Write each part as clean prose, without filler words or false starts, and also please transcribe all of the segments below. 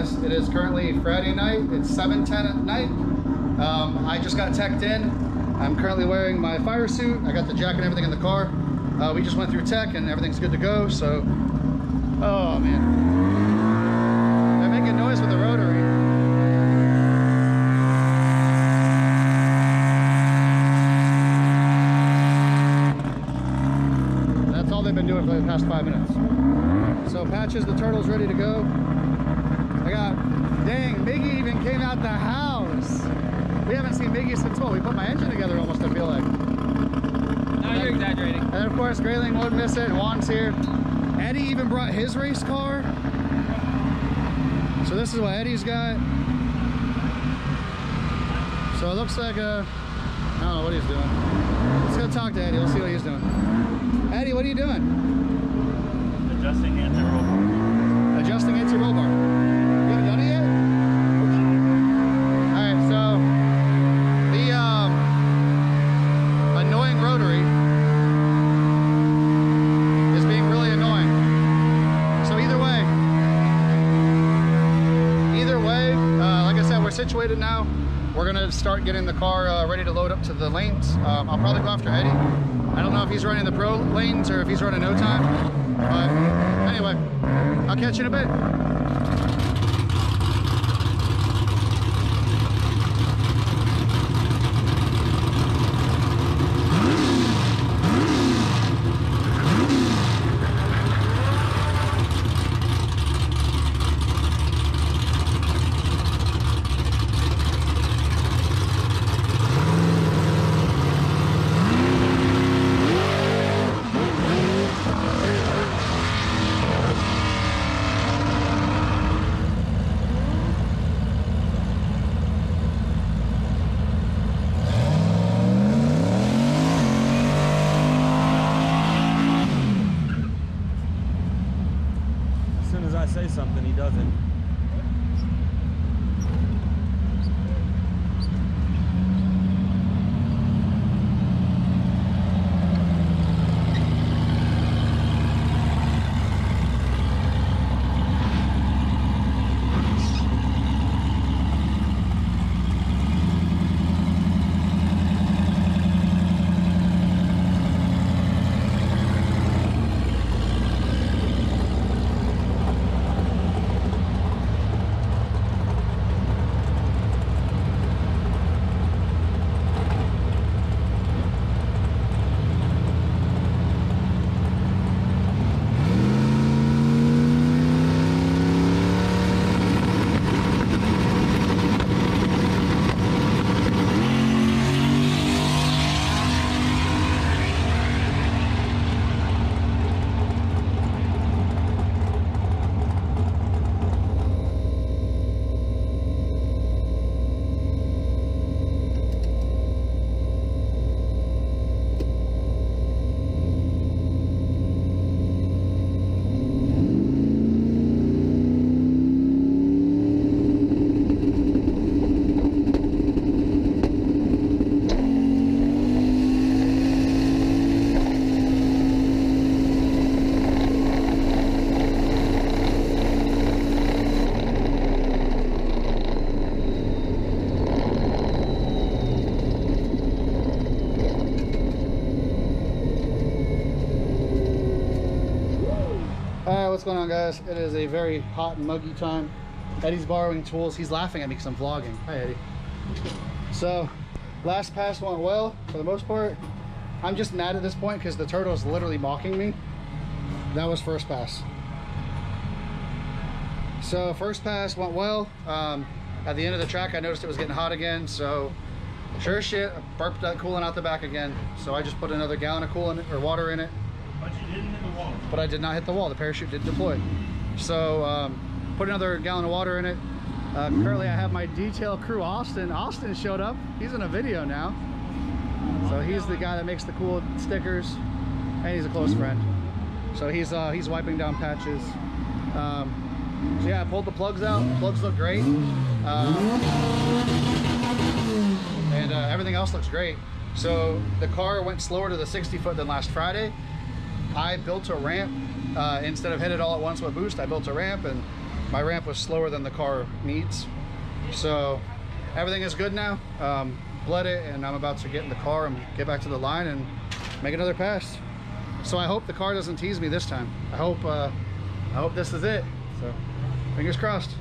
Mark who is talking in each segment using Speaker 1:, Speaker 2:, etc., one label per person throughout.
Speaker 1: guys, it is currently Friday night. It's 7:10 at night. I just got teched in. I'm currently wearing my fire suit. I got the jacket and everything in the car. We just went through tech and everything's good to go. So, oh man, they're making noise with the rotary. That's all they've been doing for the past 5 minutes. So Patches, the turtle's ready to go. Dang, Miggy even came out the house. We haven't seen Miggy since, well, we put my engine together almost, I feel like.
Speaker 2: No, you're exaggerating.
Speaker 1: And of course, Grayling won't miss it. Juan's here. Eddie even brought his race car. So this is what Eddie's got. So it looks like, I don't know what he's doing. Let's go talk to Eddie. We'll see what he's doing. Eddie, what are you doing?
Speaker 3: Adjusting anti-roll bar.
Speaker 1: Adjusting anti-roll bar. You haven't done it yet? Alright, so the annoying rotary is being really annoying. So either way, like I said, we're situated now. We're gonna start getting the car ready to load up to the lanes. I'll probably go after Eddie. I don't know if he's running the pro lanes or if he's running no time. But anyway, I'll catch you in a bit.
Speaker 3: I say something, he doesn't.
Speaker 1: What's going on, guys? It is a very hot and muggy time. Eddie's borrowing tools. He's laughing at me because I'm vlogging. Hi, Eddie. So last pass went well for the most part. I'm just mad at this point because the turtle is literally mocking me. That was first pass. So first pass went well. At the end of the track, I noticed it was getting hot again. So sure as shit, I burped that coolant out the back again. So I just put another gallon of coolant or water in it.
Speaker 3: But you didn't hit the wall.
Speaker 1: But I did not hit the wall. The parachute did deploy. So put another gallon of water in it. Currently I have my detail crew, Austin. Austin showed up. He's in a video now. So he's the guy that makes the cool stickers, and he's a close friend. So he's wiping down Patches. So yeah, I pulled the plugs out. The plugs look great. And everything else looks great. So the car went slower to the 60 foot than last Friday. I built a ramp. Instead of hit it all at once with boost, I built a ramp, and my ramp was slower than the car needs. So everything is good now. Bled it, and I'm about to get in the car and get back to the line and make another pass. So I hope the car doesn't tease me this time. I hope this is it. So fingers crossed.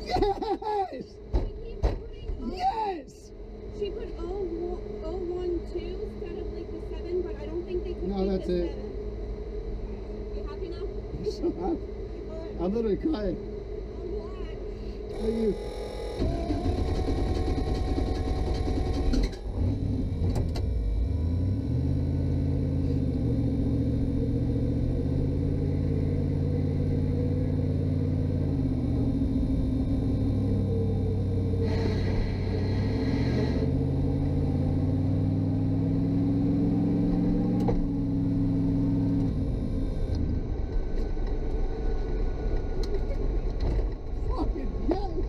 Speaker 4: Yes! Yes! She put 012 instead of like the 7, but I don't think they could.
Speaker 1: No, that's
Speaker 4: the
Speaker 1: it.
Speaker 4: 7. You happy now?
Speaker 1: So I'm literally crying.
Speaker 4: I'm glad.
Speaker 1: Thank you. Fucking yes!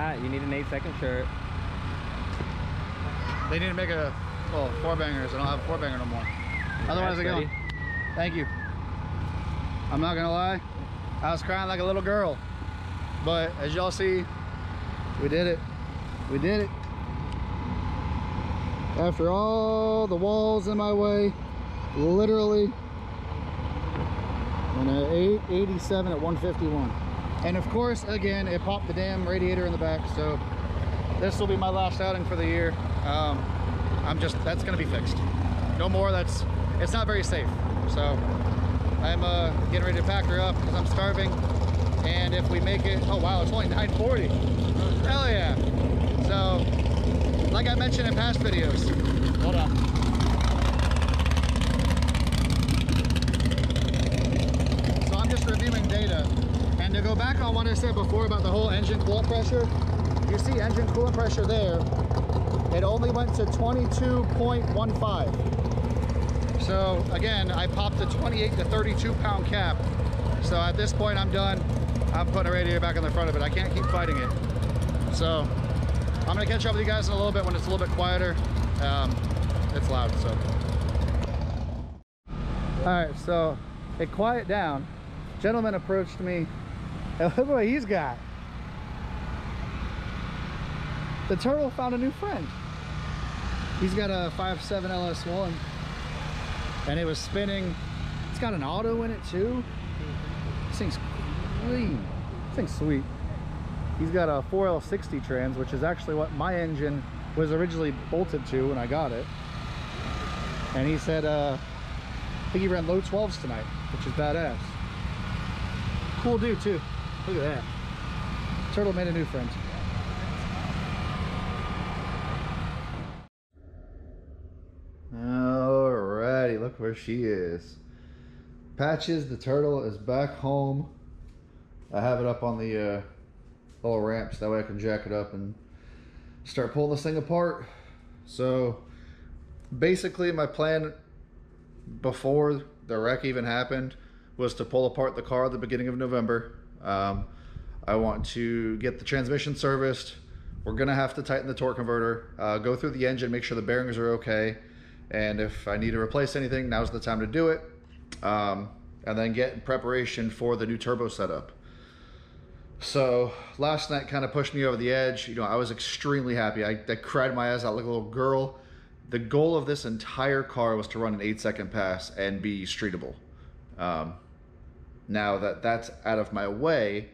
Speaker 2: That, you need an 8-second shirt.
Speaker 1: They need to make a, well, 4-bangers. I don't have a 4-banger no more. Otherwise, I go. Thank you. I'm not gonna lie, I was crying like a little girl. But as y'all see, we did it. We did it. After all the walls in my way, literally, on an 887 at 151. And of course, again, it popped the damn radiator in the back. So this will be my last outing for the year. That's gonna be fixed. No more, it's not very safe. So I'm getting ready to pack her up because I'm starving. And if we make it, oh wow, it's only 9:40. Hell yeah. So, like I mentioned in past videos, hold on. So I'm just reviewing data. And to go back on what I said before about the whole engine coolant pressure, you see engine coolant pressure there, it only went to 22.15. So again, I popped the 28 to 32 pound cap. So at this point I'm done. I'm putting a radiator back on the front of it. I can't keep fighting it. So I'm gonna catch up with you guys in a little bit when it's a little bit quieter. It's loud, so. All right, so it quieted down. Gentleman approached me, and look what he's got. The turtle found a new friend. He's got a 5.7 LS1, and it was spinning. It's got an auto in it too. This thing's clean. This thing's sweet. He's got a 4L60 trans, which is actually what my engine was originally bolted to when I got it. And he said, I think he ran low 12s tonight, which is badass. Cool dude too. Look at that. Turtle made a new friend. Alrighty, look where she is. Patches, the turtle, is back home. I have it up on the little ramps, that way I can jack it up and start pulling this thing apart. So basically my plan before the wreck even happened was to pull apart the car at the beginning of November. I want to get the transmission serviced. We're gonna have to tighten the torque converter, go through the engine, make sure the bearings are okay, and if I need to replace anything, now's the time to do it. And then get in preparation for the new turbo setup. So last night kind of pushed me over the edge. You know, I was extremely happy. I cried my eyes out like a little girl. The goal of this entire car was to run an 8-second pass and be streetable. Now that that's out of my way,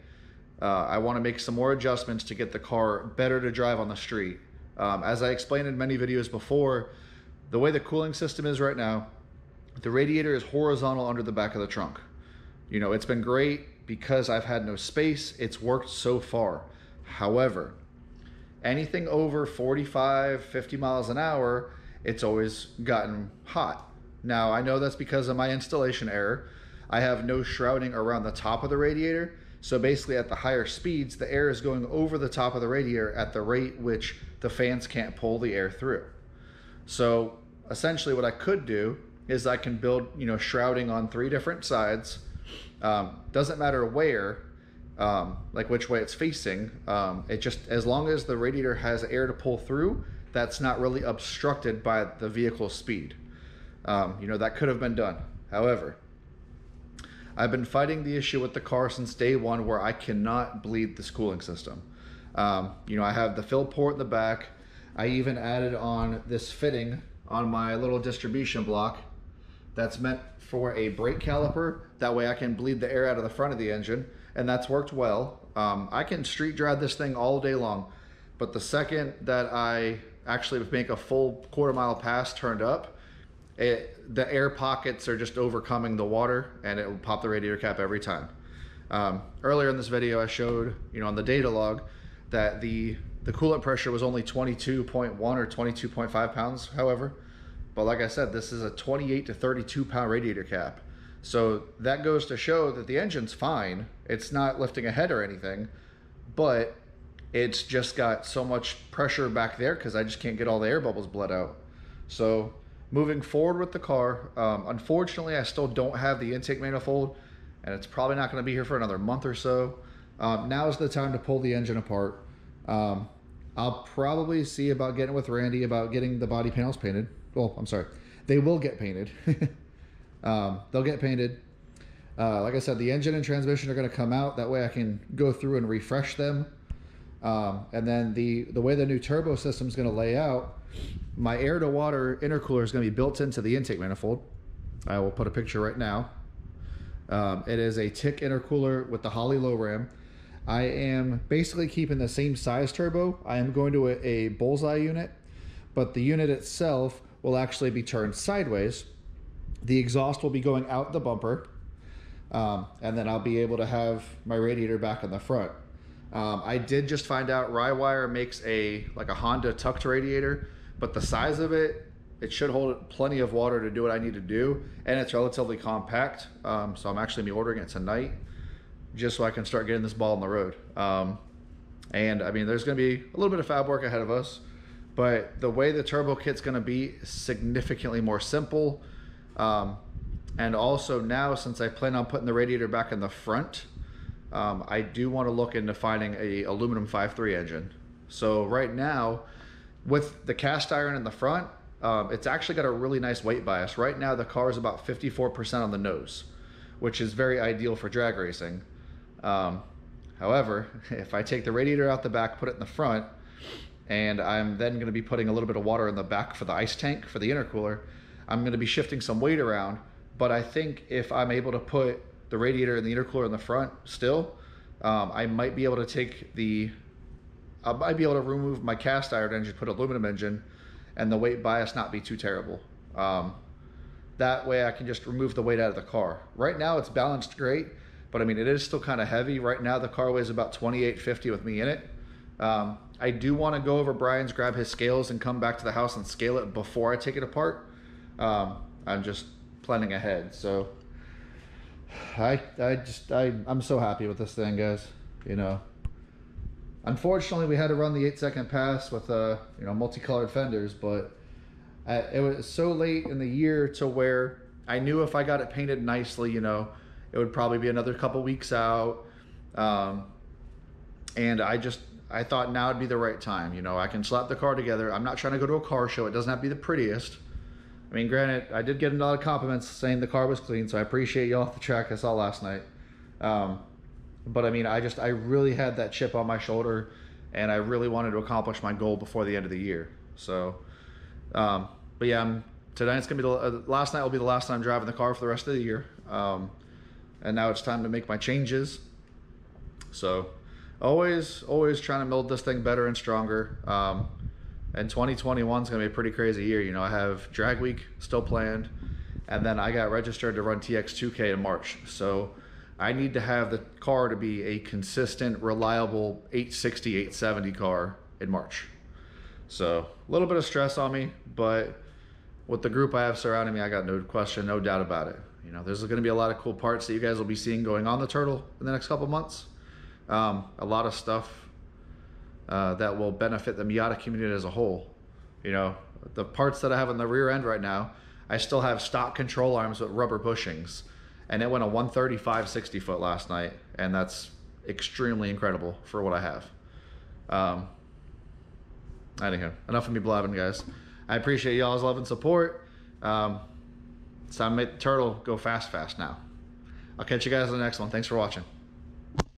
Speaker 1: I want to make some more adjustments to get the car better to drive on the street. As I explained in many videos before, the way the cooling system is right now, the radiator is horizontal under the back of the trunk. You know, it's been great because I've had no space. It's worked so far. However, anything over 45, 50 miles an hour, it's always gotten hot. Now, I know that's because of my installation error. I have no shrouding around the top of the radiator. So basically at the higher speeds, the air is going over the top of the radiator at the rate which the fans can't pull the air through. So essentially what I could do is I can build, you know, shrouding on 3 different sides. Doesn't matter where, like which way it's facing. It just, as long as the radiator has air to pull through, that's not really obstructed by the vehicle's speed. You know, that could have been done. However, I've been fighting the issue with the car since day one where I cannot bleed this cooling system. You know, I have the fill port in the back. I even added on this fitting on my little distribution block that's meant for a brake caliper. That way I can bleed the air out of the front of the engine, and that's worked well. I can street drive this thing all day long, but the second that I actually make a full quarter-mile pass turned up, the air pockets are just overcoming the water, and it will pop the radiator cap every time. Earlier in this video, I showed, you know, on the data log that the coolant pressure was only 22.1 or 22.5 pounds, however. But like I said, this is a 28 to 32 pound radiator cap. So that goes to show that the engine's fine. It's not lifting a head or anything, but it's just got so much pressure back there because I just can't get all the air bubbles bled out. So moving forward with the car, unfortunately, I still don't have the intake manifold, and it's probably not going to be here for another month or so. Now is the time to pull the engine apart. I'll probably see about getting with Randy about getting the body panels painted. Well, I'm sorry, they will get painted. They'll get painted. Like I said, the engine and transmission are going to come out. That way I can go through and refresh them. And then the way the new turbo system is going to lay out, my air to water intercooler is going to be built into the intake manifold. I will put a picture right now. It is a TIC intercooler with the Holley low ram. I am basically keeping the same size turbo. I am going to a bullseye unit, but the unit itself will actually be turned sideways. The exhaust will be going out the bumper, and then I'll be able to have my radiator back in the front. I did just find out Rywire makes like a Honda tucked radiator, but the size of it should hold plenty of water to do what I need to do, and it's relatively compact. So I'm actually gonna be ordering it tonight, just so I can start getting this ball on the road. And I mean, there's gonna be a little bit of fab work ahead of us, but the way the turbo kit's gonna be is significantly more simple. And also now, since I plan on putting the radiator back in the front, I do want to look into finding a aluminum 5.3 engine. So right now, with the cast iron in the front, it's actually got a really nice weight bias. Right now, the car is about 54% on the nose, which is very ideal for drag racing. However, if I take the radiator out the back, put it in the front, and I'm then going to be putting a little bit of water in the back for the ice tank for the intercooler, I'm going to be shifting some weight around. But I think if I'm able to put the radiator and the intercooler in the front still, I might be able to remove my cast iron engine, put aluminum engine, and the weight bias not be too terrible. That way I can just remove the weight out of the car. Right now it's balanced great, but I mean, it is still kind of heavy. Right now the car weighs about 2850 with me in it. I do want to go over Brian's, grab his scales, and come back to the house and scale it before I take it apart. I'm just planning ahead. So I'm so happy with this thing, guys. You know, unfortunately we had to run the 8-second pass with multicolored fenders, but it was so late in the year to where I knew if I got it painted nicely, you know, it would probably be another couple weeks out. And I thought now would be the right time. You know, I can slap the car together. I'm not trying to go to a car show. It doesn't have to be the prettiest. I mean, granted, I did get a lot of compliments saying the car was clean, so I appreciate y'all at the track I saw last night. But I mean, I really had that chip on my shoulder, and I really wanted to accomplish my goal before the end of the year. So, but yeah, tonight's gonna be last night will be the last time I'm driving the car for the rest of the year. And now it's time to make my changes. So, always trying to build this thing better and stronger. And 2021 is going to be a pretty crazy year. You know, I have Drag Week still planned, and then I got registered to run TX2K in March. So I need to have the car to be a consistent, reliable 860, 870 car in March. So a little bit of stress on me, but with the group I have surrounding me, I got no question, no doubt about it. You know, there's going to be a lot of cool parts that you guys will be seeing going on the Turtle in the next couple months. A lot of stuff that will benefit the Miata community as a whole. You know, the parts that I have on the rear end right now, I still have stock control arms with rubber bushings, and it went a 135 60 foot last night, and that's extremely incredible for what I have. Anyhow, enough of me blabbing, guys. I appreciate y'all's love and support. It's time to make the Turtle go fast now. I'll catch you guys in the next one. Thanks for watching.